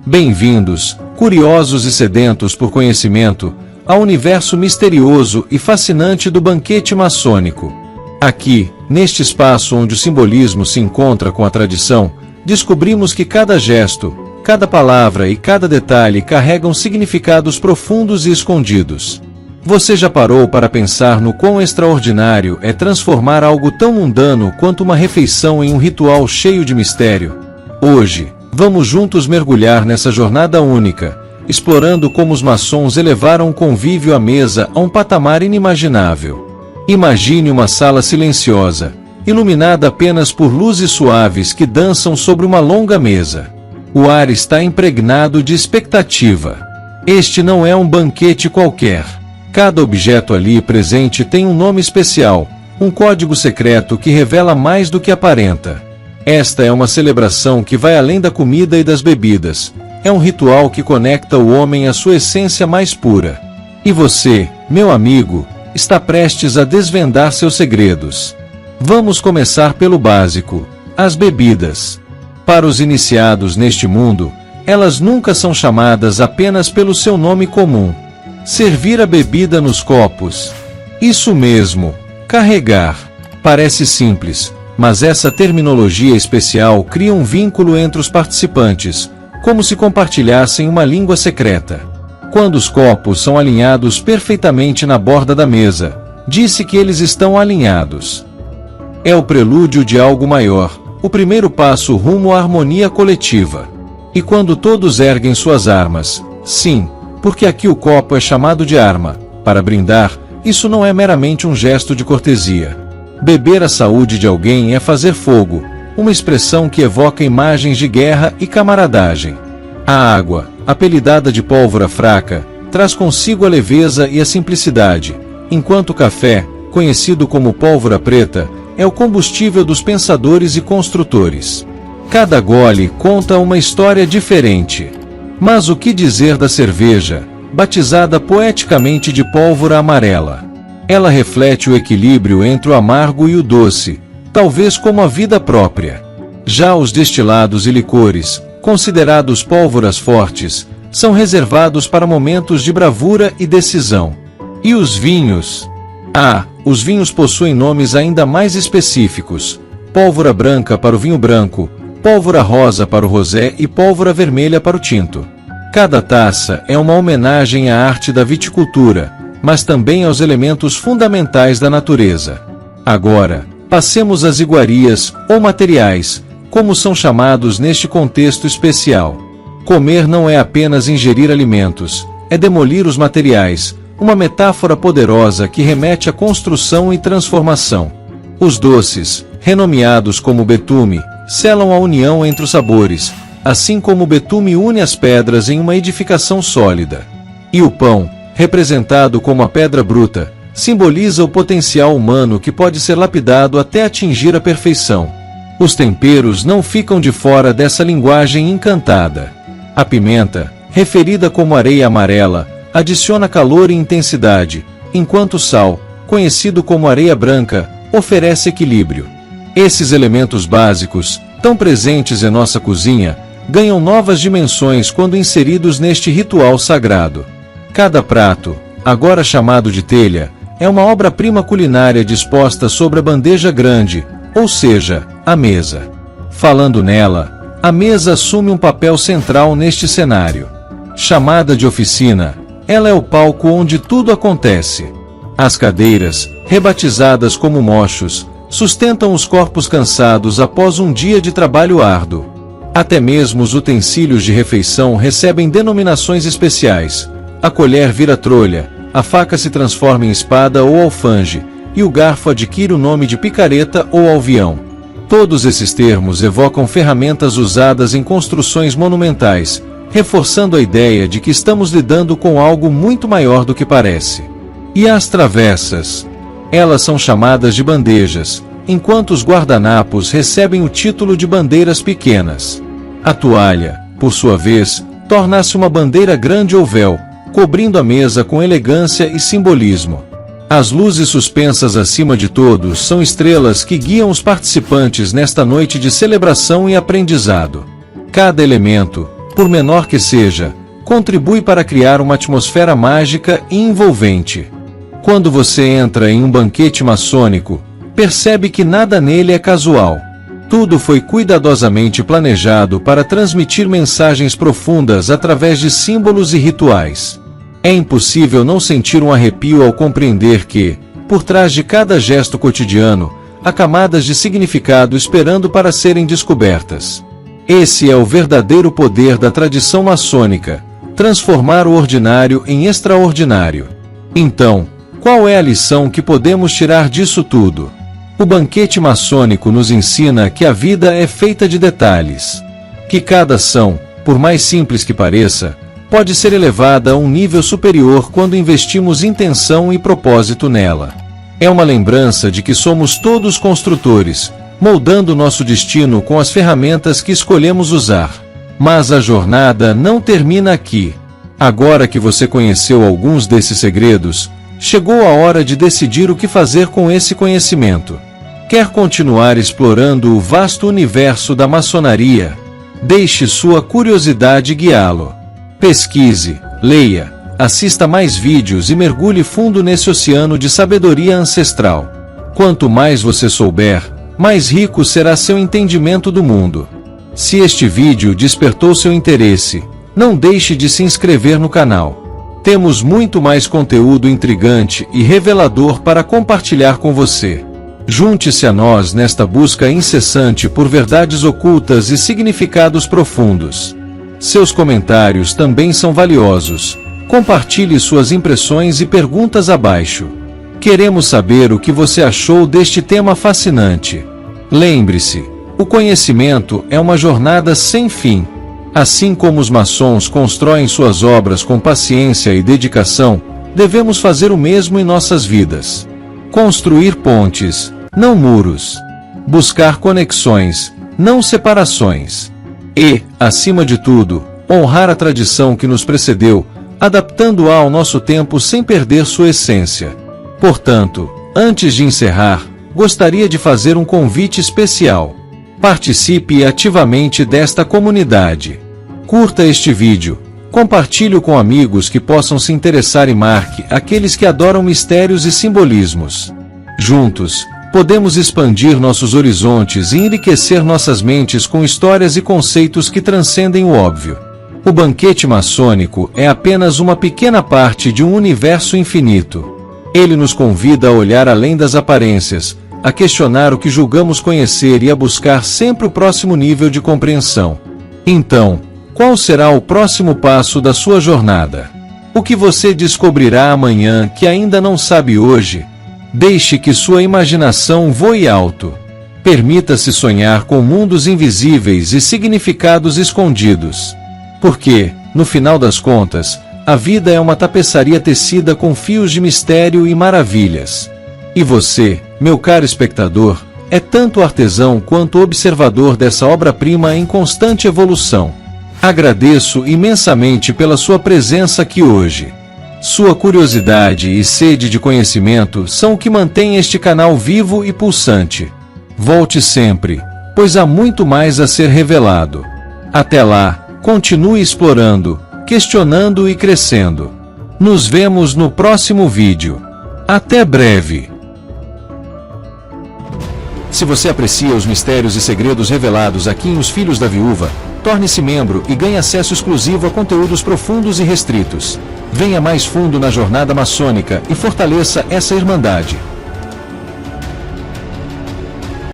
Bem-vindos, curiosos e sedentos por conhecimento, ao universo misterioso e fascinante do banquete maçônico. Aqui, neste espaço onde o simbolismo se encontra com a tradição, descobrimos que cada gesto, cada palavra e cada detalhe carregam significados profundos e escondidos. Você já parou para pensar no quão extraordinário é transformar algo tão mundano quanto uma refeição em um ritual cheio de mistério? Hoje, vamos juntos mergulhar nessa jornada única, explorando como os maçons elevaram o convívio à mesa a um patamar inimaginável. Imagine uma sala silenciosa, iluminada apenas por luzes suaves que dançam sobre uma longa mesa. O ar está impregnado de expectativa. Este não é um banquete qualquer. Cada objeto ali presente tem um nome especial, um código secreto que revela mais do que aparenta. Esta é uma celebração que vai além da comida e das bebidas. É um ritual que conecta o homem à sua essência mais pura. E você, meu amigo, está prestes a desvendar seus segredos. Vamos começar pelo básico: as bebidas. Para os iniciados neste mundo, elas nunca são chamadas apenas pelo seu nome comum. Servir a bebida nos copos. Isso mesmo, carregar. Parece simples, mas essa terminologia especial cria um vínculo entre os participantes, como se compartilhassem uma língua secreta. Quando os copos são alinhados perfeitamente na borda da mesa, diz-se que eles estão alinhados. É o prelúdio de algo maior, o primeiro passo rumo à harmonia coletiva. E quando todos erguem suas armas, sim, porque aqui o copo é chamado de arma, para brindar, isso não é meramente um gesto de cortesia. Beber a saúde de alguém é fazer fogo, uma expressão que evoca imagens de guerra e camaradagem. A água, apelidada de pólvora fraca, traz consigo a leveza e a simplicidade, enquanto o café, conhecido como pólvora preta, é o combustível dos pensadores e construtores. Cada gole conta uma história diferente. Mas o que dizer da cerveja, batizada poeticamente de pólvora amarela? Ela reflete o equilíbrio entre o amargo e o doce, talvez como a vida própria. Já os destilados e licores, considerados pólvoras fortes, são reservados para momentos de bravura e decisão. E os vinhos? Os vinhos possuem nomes ainda mais específicos: pólvora branca para o vinho branco, pólvora rosa para o rosé e pólvora vermelha para o tinto. Cada taça é uma homenagem à arte da viticultura, mas também aos elementos fundamentais da natureza. Agora, passemos às iguarias, ou materiais, como são chamados neste contexto especial. Comer não é apenas ingerir alimentos, é demolir os materiais, uma metáfora poderosa que remete à construção e transformação. Os doces, renomeados como betume, selam a união entre os sabores, assim como o betume une as pedras em uma edificação sólida. E o pão, representado como a pedra bruta, simboliza o potencial humano que pode ser lapidado até atingir a perfeição. Os temperos não ficam de fora dessa linguagem encantada. A pimenta, referida como areia amarela, adiciona calor e intensidade, enquanto o sal, conhecido como areia branca, oferece equilíbrio. Esses elementos básicos, tão presentes em nossa cozinha, ganham novas dimensões quando inseridos neste ritual sagrado. Cada prato, agora chamado de telha, é uma obra-prima culinária disposta sobre a bandeja grande, ou seja, a mesa. Falando nela, a mesa assume um papel central neste cenário. Chamada de oficina, ela é o palco onde tudo acontece. As cadeiras, rebatizadas como mochos, sustentam os corpos cansados após um dia de trabalho árduo. Até mesmo os utensílios de refeição recebem denominações especiais. A colher vira trolha, a faca se transforma em espada ou alfange, e o garfo adquire o nome de picareta ou alvião. Todos esses termos evocam ferramentas usadas em construções monumentais, reforçando a ideia de que estamos lidando com algo muito maior do que parece. E as travessas? Elas são chamadas de bandejas, enquanto os guardanapos recebem o título de bandeiras pequenas. A toalha, por sua vez, torna-se uma bandeira grande ou véu, cobrindo a mesa com elegância e simbolismo. As luzes suspensas acima de todos são estrelas que guiam os participantes nesta noite de celebração e aprendizado. Cada elemento, por menor que seja, contribui para criar uma atmosfera mágica e envolvente. Quando você entra em um banquete maçônico, percebe que nada nele é casual. Tudo foi cuidadosamente planejado para transmitir mensagens profundas através de símbolos e rituais. É impossível não sentir um arrepio ao compreender que, por trás de cada gesto cotidiano, há camadas de significado esperando para serem descobertas. Esse é o verdadeiro poder da tradição maçônica, transformar o ordinário em extraordinário. Então, qual é a lição que podemos tirar disso tudo? O banquete maçônico nos ensina que a vida é feita de detalhes. Que cada ação, por mais simples que pareça, pode ser elevada a um nível superior quando investimos intenção e propósito nela. É uma lembrança de que somos todos construtores, moldando nosso destino com as ferramentas que escolhemos usar. Mas a jornada não termina aqui. Agora que você conheceu alguns desses segredos, chegou a hora de decidir o que fazer com esse conhecimento. Quer continuar explorando o vasto universo da maçonaria? Deixe sua curiosidade guiá-lo. Pesquise, leia, assista mais vídeos e mergulhe fundo nesse oceano de sabedoria ancestral. Quanto mais você souber, mais rico será seu entendimento do mundo. Se este vídeo despertou seu interesse, não deixe de se inscrever no canal. Temos muito mais conteúdo intrigante e revelador para compartilhar com você. Junte-se a nós nesta busca incessante por verdades ocultas e significados profundos. Seus comentários também são valiosos. Compartilhe suas impressões e perguntas abaixo. Queremos saber o que você achou deste tema fascinante. Lembre-se, o conhecimento é uma jornada sem fim. Assim como os maçons constroem suas obras com paciência e dedicação, devemos fazer o mesmo em nossas vidas. Construir pontes, não muros. Buscar conexões, não separações. E, acima de tudo, honrar a tradição que nos precedeu, adaptando-a ao nosso tempo sem perder sua essência. Portanto, antes de encerrar, gostaria de fazer um convite especial. Participe ativamente desta comunidade. Curta este vídeo, compartilhe com amigos que possam se interessar e marque aqueles que adoram mistérios e simbolismos. Juntos, podemos expandir nossos horizontes e enriquecer nossas mentes com histórias e conceitos que transcendem o óbvio. O banquete maçônico é apenas uma pequena parte de um universo infinito. Ele nos convida a olhar além das aparências, a questionar o que julgamos conhecer e a buscar sempre o próximo nível de compreensão. Então, qual será o próximo passo da sua jornada? O que você descobrirá amanhã que ainda não sabe hoje? Deixe que sua imaginação voe alto. Permita-se sonhar com mundos invisíveis e significados escondidos. Porque, no final das contas, a vida é uma tapeçaria tecida com fios de mistério e maravilhas. E você, meu caro espectador, é tanto artesão quanto observador dessa obra-prima em constante evolução. Agradeço imensamente pela sua presença aqui hoje. Sua curiosidade e sede de conhecimento são o que mantém este canal vivo e pulsante. Volte sempre, pois há muito mais a ser revelado. Até lá, continue explorando, questionando e crescendo. Nos vemos no próximo vídeo. Até breve! Se você aprecia os mistérios e segredos revelados aqui em Os Filhos da Viúva, torne-se membro e ganhe acesso exclusivo a conteúdos profundos e restritos. Venha mais fundo na jornada maçônica e fortaleça essa irmandade.